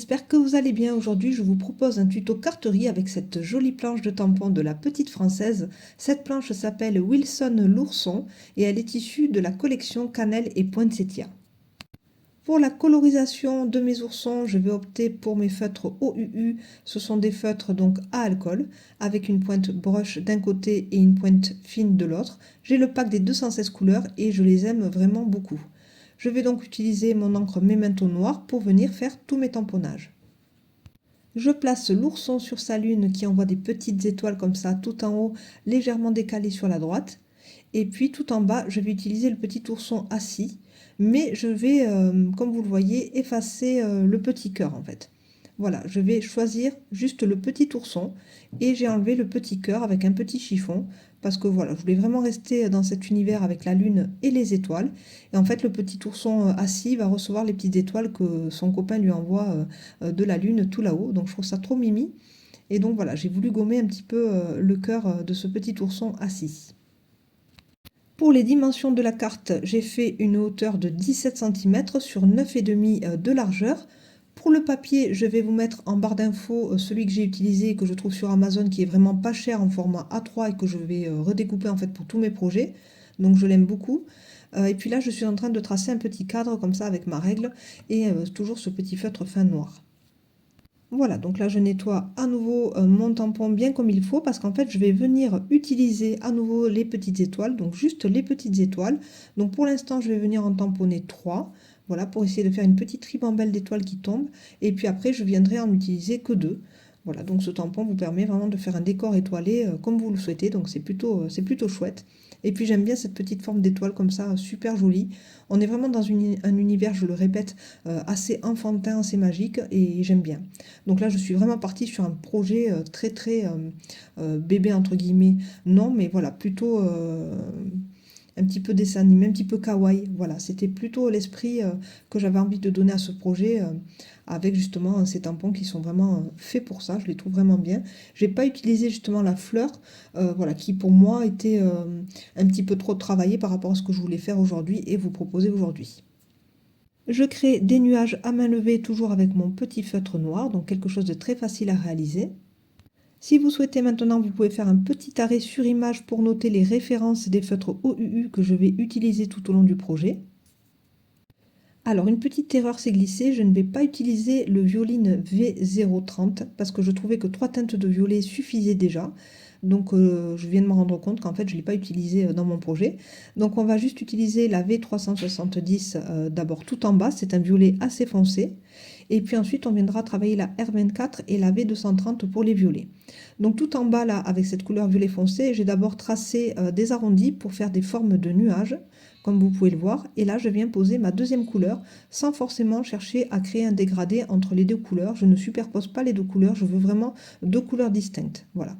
j'espère que vous allez bien. Aujourd'hui, je vous propose un tuto carterie avec cette jolie planche de tampon de la Petite Française. Cette planche s'appelle Wilson l'ourson et elle est issue de la collection Cannelle et Poinsettia. Pour la colorisation de mes oursons, je vais opter pour mes feutres OUU. Ce sont des feutres donc à alcool avec une pointe brush d'un côté et une pointe fine de l'autre. J'ai le pack des 216 couleurs et je les aime vraiment beaucoup. Je vais donc utiliser mon encre Memento Noir pour venir faire tous mes tamponnages. Je place l'ourson sur sa lune qui envoie des petites étoiles comme ça tout en haut, légèrement décalées sur la droite. Et puis tout en bas, je vais utiliser le petit ourson assis, mais je vais, comme vous le voyez, effacer le petit cœur en fait. Voilà, je vais choisir juste le petit ourson et j'ai enlevé le petit cœur avec un petit chiffon parce que voilà, je voulais vraiment rester dans cet univers avec la lune et les étoiles. Et en fait, le petit ourson assis va recevoir les petites étoiles que son copain lui envoie de la lune tout là-haut. Donc je trouve ça trop mimi. Et donc voilà, j'ai voulu gommer un petit peu le cœur de ce petit ourson assis. Pour les dimensions de la carte, j'ai fait une hauteur de 17 cm sur 9,5 de largeur. Pour le papier, je vais vous mettre en barre d'infos celui que j'ai utilisé, que je trouve sur Amazon, qui est vraiment pas cher en format A3 et que je vais redécouper en fait pour tous mes projets. Donc je l'aime beaucoup. Et puis là, je suis en train de tracer un petit cadre comme ça avec ma règle et toujours ce petit feutre fin noir. Voilà, donc là je nettoie à nouveau mon tampon bien comme il faut parce qu'en fait je vais venir utiliser à nouveau les petites étoiles, donc juste les petites étoiles. Donc pour l'instant je vais venir en tamponner 3, voilà, pour essayer de faire une petite ribambelle d'étoiles qui tombe. Et puis après je viendrai en utiliser que 2. Voilà, donc ce tampon vous permet vraiment de faire un décor étoilé comme vous le souhaitez, donc c'est plutôt chouette. Et puis j'aime bien cette petite forme d'étoile comme ça, super jolie. On est vraiment dans un univers, je le répète, assez enfantin, assez magique et j'aime bien. Donc là, je suis vraiment partie sur un projet très bébé entre guillemets. Non, mais voilà, plutôt un petit peu dessin animé, un petit peu kawaii. Voilà, c'était plutôt l'esprit que j'avais envie de donner à ce projet avec justement ces tampons qui sont vraiment faits pour ça. Je les trouve vraiment bien. J'ai pas utilisé justement la fleur, voilà, qui pour moi était un petit peu trop travaillée par rapport à ce que je voulais faire aujourd'hui et vous proposer aujourd'hui. Je crée des nuages à main levée toujours avec mon petit feutre noir, donc quelque chose de très facile à réaliser. Si vous souhaitez maintenant, vous pouvez faire un petit arrêt sur image pour noter les références des feutres OUU que je vais utiliser tout au long du projet. Alors une petite erreur s'est glissée, je ne vais pas utiliser le Violine V030 parce que je trouvais que 3 teintes de violet suffisaient déjà. Donc je viens de me rendre compte qu'en fait je ne l'ai pas utilisé dans mon projet. Donc on va juste utiliser la V370 d'abord tout en bas, c'est un violet assez foncé. Et puis ensuite on viendra travailler la R24 et la V230 pour les violets. Donc tout en bas là avec cette couleur violet foncé, j'ai d'abord tracé des arrondis pour faire des formes de nuages, comme vous pouvez le voir. Et là je viens poser ma deuxième couleur sans forcément chercher à créer un dégradé entre les deux couleurs. Je ne superpose pas les deux couleurs, je veux vraiment deux couleurs distinctes. Voilà.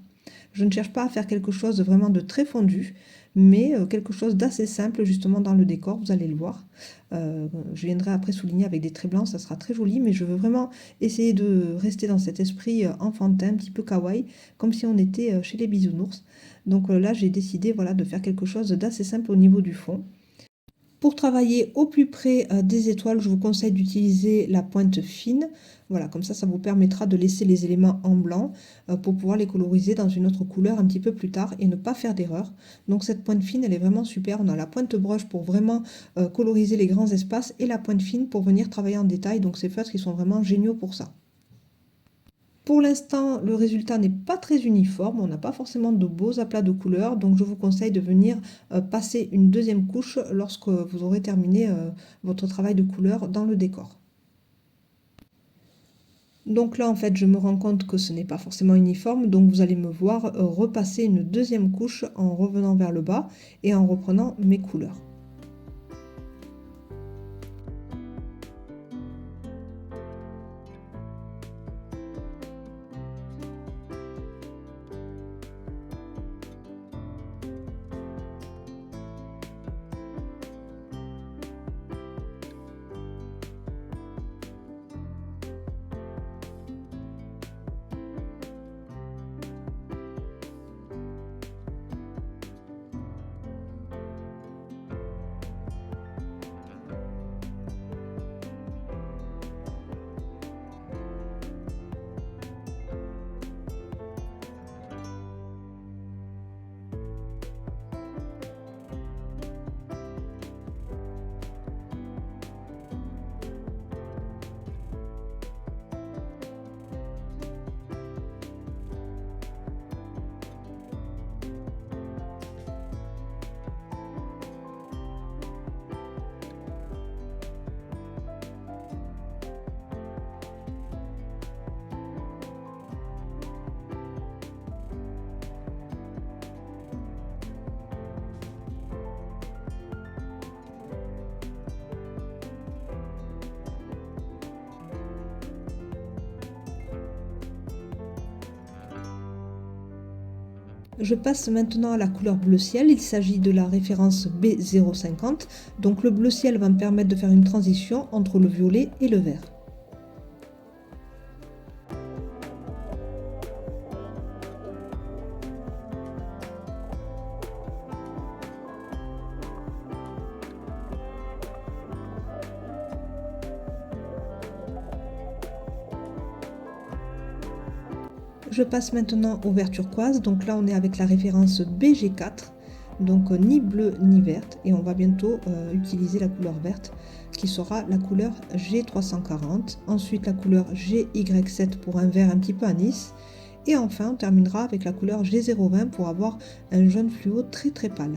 Je ne cherche pas à faire quelque chose de vraiment de très fondu, mais quelque chose d'assez simple justement dans le décor, vous allez le voir. Je viendrai après souligner avec des traits blancs, ça sera très joli, mais je veux vraiment essayer de rester dans cet esprit enfantin, un petit peu kawaii, comme si on était chez les bisounours. Donc là, j'ai décidé voilà, de faire quelque chose d'assez simple au niveau du fond. Pour travailler au plus près des étoiles, je vous conseille d'utiliser la pointe fine. Voilà, comme ça vous permettra de laisser les éléments en blanc pour pouvoir les coloriser dans une autre couleur un petit peu plus tard et ne pas faire d'erreur. Donc cette pointe fine, elle est vraiment super. On a la pointe brush pour vraiment coloriser les grands espaces et la pointe fine pour venir travailler en détail. Donc ces feutres qui sont vraiment géniaux pour ça. Pour l'instant, le résultat n'est pas très uniforme, on n'a pas forcément de beaux aplats de couleurs, donc je vous conseille de venir passer une deuxième couche lorsque vous aurez terminé votre travail de couleur dans le décor. Donc là, en fait, je me rends compte que ce n'est pas forcément uniforme, donc vous allez me voir repasser une deuxième couche en revenant vers le bas et en reprenant mes couleurs. Je passe maintenant à la couleur bleu ciel, il s'agit de la référence B050, donc le bleu ciel va me permettre de faire une transition entre le violet et le vert. Je passe maintenant au vert turquoise, donc là on est avec la référence BG4, donc ni bleu ni verte, et on va bientôt utiliser la couleur verte qui sera la couleur G340, ensuite la couleur GY7 pour un vert un petit peu anis, et enfin on terminera avec la couleur G020 pour avoir un jaune fluo très très pâle.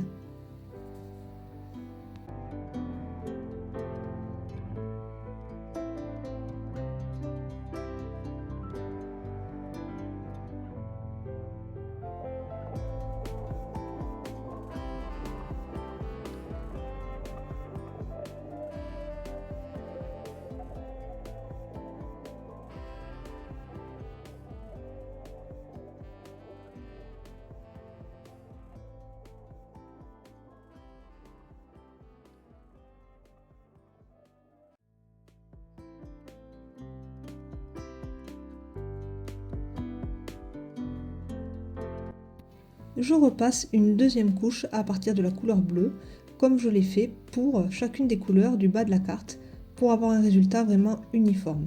Je repasse une deuxième couche à partir de la couleur bleue, comme je l'ai fait pour chacune des couleurs du bas de la carte, pour avoir un résultat vraiment uniforme.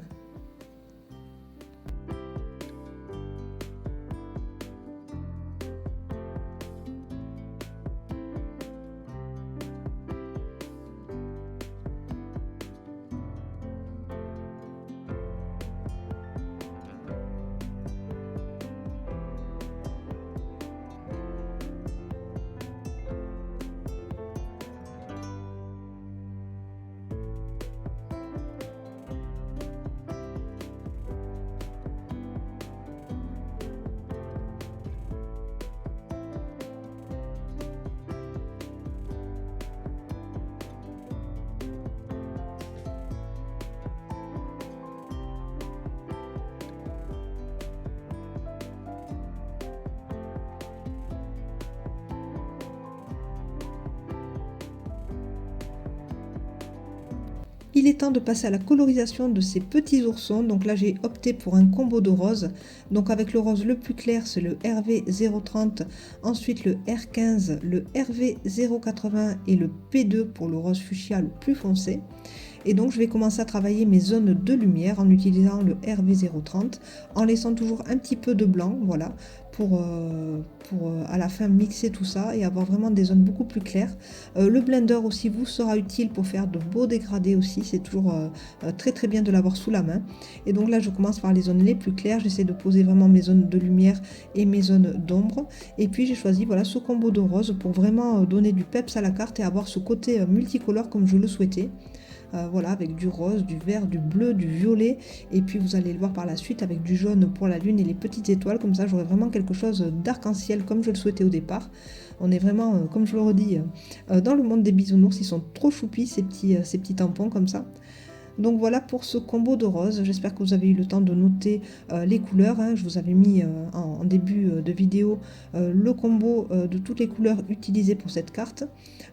Il est temps de passer à la colorisation de ces petits oursons. Donc là, j'ai opté pour un combo de roses. Donc avec le rose le plus clair, c'est le RV 030, ensuite le R15, le RV 080 et le P2 pour le rose fuchsia le plus foncé. Et donc je vais commencer à travailler mes zones de lumière en utilisant le RV030, en laissant toujours un petit peu de blanc, voilà, pour à la fin mixer tout ça et avoir vraiment des zones beaucoup plus claires. Le blender aussi vous sera utile pour faire de beaux dégradés aussi, c'est toujours très très bien de l'avoir sous la main. Et donc là je commence par les zones les plus claires, j'essaie de poser vraiment mes zones de lumière et mes zones d'ombre. Et puis j'ai choisi voilà, ce combo de rose pour vraiment donner du peps à la carte et avoir ce côté multicolore comme je le souhaitais. Voilà, avec du rose, du vert, du bleu, du violet, et puis vous allez le voir par la suite avec du jaune pour la lune et les petites étoiles, comme ça j'aurai vraiment quelque chose d'arc-en-ciel comme je le souhaitais au départ. On est vraiment, comme je le redis, dans le monde des bisounours, ils sont trop choupis ces petits tampons comme ça. Donc voilà pour ce combo de rose, j'espère que vous avez eu le temps de noter les couleurs, hein. Je vous avais mis en début de vidéo le combo de toutes les couleurs utilisées pour cette carte.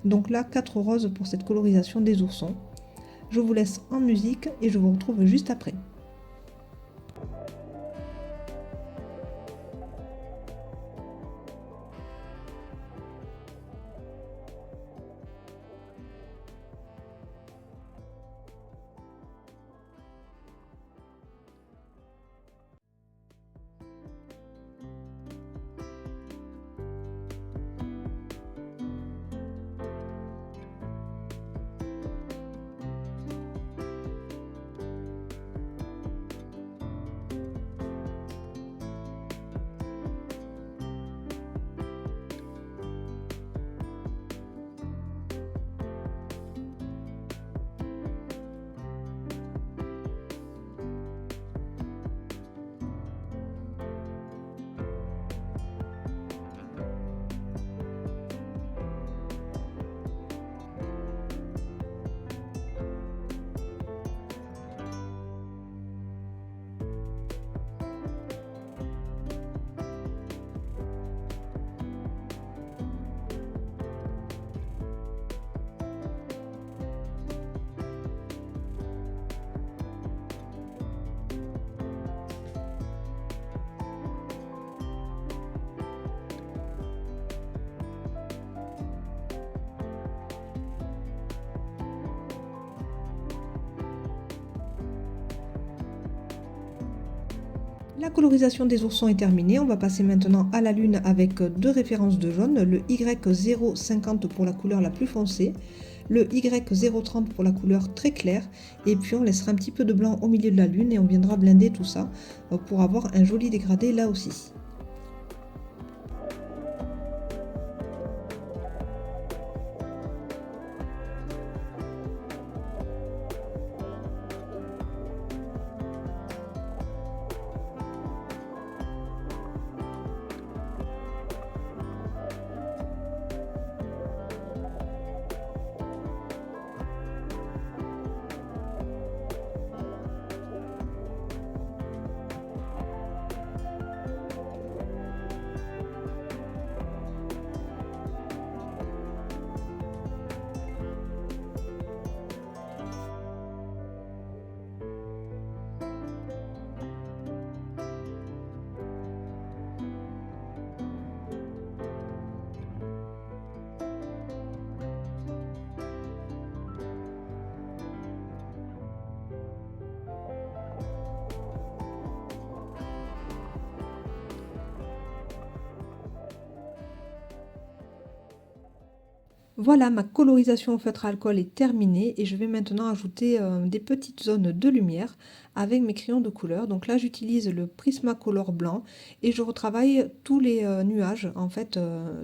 Donc là, 4 roses pour cette colorisation des oursons. Je vous laisse en musique et je vous retrouve juste après. La colorisation des oursons est terminée, on va passer maintenant à la lune avec deux références de jaune, le Y050 pour la couleur la plus foncée, le Y030 pour la couleur très claire, et puis on laissera un petit peu de blanc au milieu de la lune et on viendra blinder tout ça pour avoir un joli dégradé là aussi. Voilà, ma colorisation au feutre à alcool est terminée et je vais maintenant ajouter des petites zones de lumière avec mes crayons de couleur. Donc là, j'utilise le Prismacolor blanc et je retravaille tous les nuages, en fait,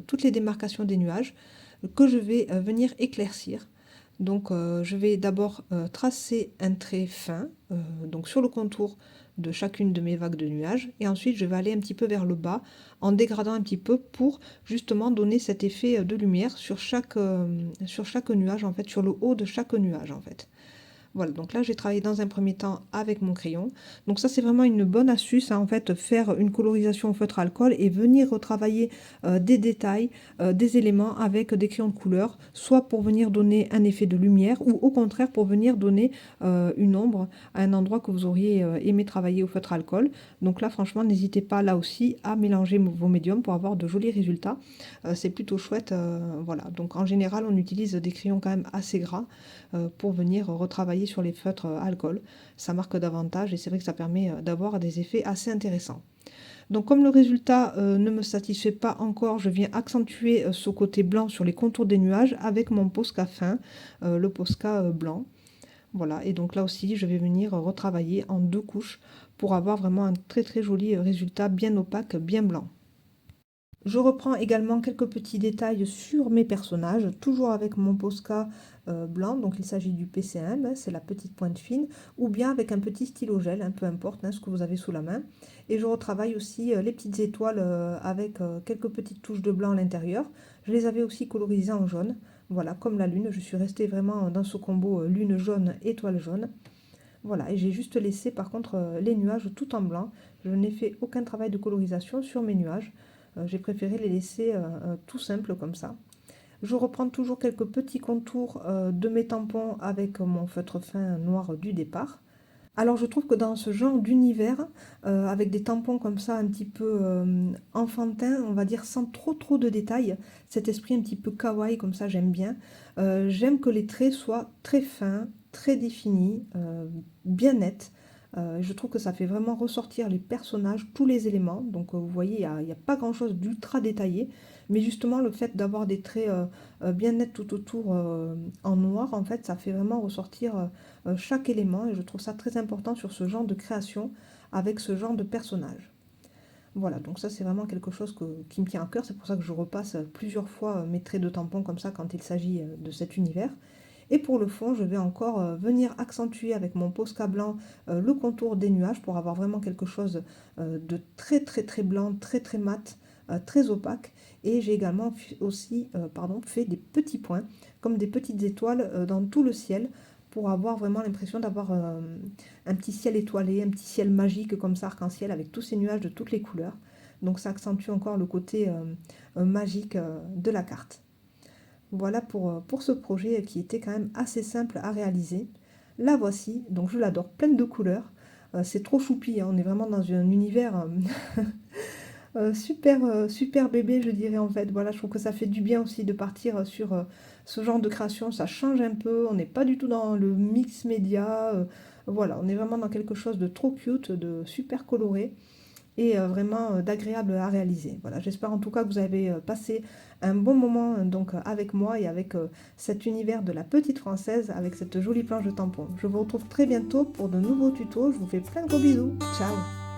toutes les démarcations des nuages que je vais venir éclaircir. Donc je vais d'abord tracer un trait fin donc sur le contour de chacune de mes vagues de nuages et ensuite je vais aller un petit peu vers le bas en dégradant un petit peu pour justement donner cet effet de lumière sur chaque nuage en fait, sur le haut de chaque nuage en fait. Voilà, donc là j'ai travaillé dans un premier temps avec mon crayon. Donc ça c'est vraiment une bonne astuce, hein, en fait, faire une colorisation au feutre à alcool et venir retravailler des détails, des éléments avec des crayons de couleur, soit pour venir donner un effet de lumière ou au contraire pour venir donner une ombre à un endroit que vous auriez aimé travailler au feutre à alcool. Donc là franchement n'hésitez pas là aussi à mélanger vos médiums pour avoir de jolis résultats. C'est plutôt chouette, voilà. Donc en général on utilise des crayons quand même assez gras pour venir retravailler sur les feutres alcool. Ça marque davantage et c'est vrai que ça permet d'avoir des effets assez intéressants. Donc comme le résultat ne me satisfait pas encore, je viens accentuer ce côté blanc sur les contours des nuages avec mon Posca fin, le Posca blanc. Voilà, et donc là aussi je vais venir retravailler en deux couches pour avoir vraiment un très très joli résultat bien opaque, bien blanc. Je reprends également quelques petits détails sur mes personnages, toujours avec mon Posca blanc, donc il s'agit du PCM, hein, c'est la petite pointe fine, ou bien avec un petit stylo gel, peu importe hein, ce que vous avez sous la main. Et je retravaille aussi les petites étoiles avec quelques petites touches de blanc à l'intérieur. Je les avais aussi colorisées en jaune, voilà, comme la lune, je suis restée vraiment dans ce combo lune jaune, étoile jaune. Voilà, et j'ai juste laissé par contre les nuages tout en blanc. Je n'ai fait aucun travail de colorisation sur mes nuages. J'ai préféré les laisser tout simples comme ça. Je reprends toujours quelques petits contours de mes tampons avec mon feutre fin noir du départ. Alors je trouve que dans ce genre d'univers, avec des tampons comme ça un petit peu enfantins, on va dire sans trop de détails, cet esprit un petit peu kawaii comme ça j'aime bien. J'aime que les traits soient très fins, très définis, bien nets. Je trouve que ça fait vraiment ressortir les personnages, tous les éléments. Donc vous voyez, il n'y a pas grand-chose d'ultra détaillé. Mais justement, le fait d'avoir des traits bien nets tout autour en noir, en fait, ça fait vraiment ressortir chaque élément. Et je trouve ça très important sur ce genre de création avec ce genre de personnage. Voilà, donc ça c'est vraiment quelque chose qui me tient à cœur. C'est pour ça que je repasse plusieurs fois mes traits de tampon comme ça quand il s'agit de cet univers. Et pour le fond, je vais encore venir accentuer avec mon Posca blanc le contour des nuages pour avoir vraiment quelque chose de très blanc, très mat, très opaque. Et j'ai également aussi fait des petits points, comme des petites étoiles dans tout le ciel, pour avoir vraiment l'impression d'avoir un petit ciel étoilé, un petit ciel magique comme ça, arc-en-ciel, avec tous ces nuages de toutes les couleurs. Donc ça accentue encore le côté magique de la carte. Voilà pour ce projet qui était quand même assez simple à réaliser. La voici, donc je l'adore, pleine de couleurs. C'est trop choupi, hein, on est vraiment dans un univers super bébé, je dirais en fait. Voilà, je trouve que ça fait du bien aussi de partir sur ce genre de création. Ça change un peu, on n'est pas du tout dans le mix média. Voilà, on est vraiment dans quelque chose de trop cute, de super coloré. et vraiment d'agréable à réaliser. Voilà, j'espère en tout cas que vous avez passé un bon moment donc avec moi et avec cet univers de la petite française avec cette jolie planche de tampons. Je vous retrouve très bientôt pour de nouveaux tutos. Je vous fais plein de gros bisous. Ciao!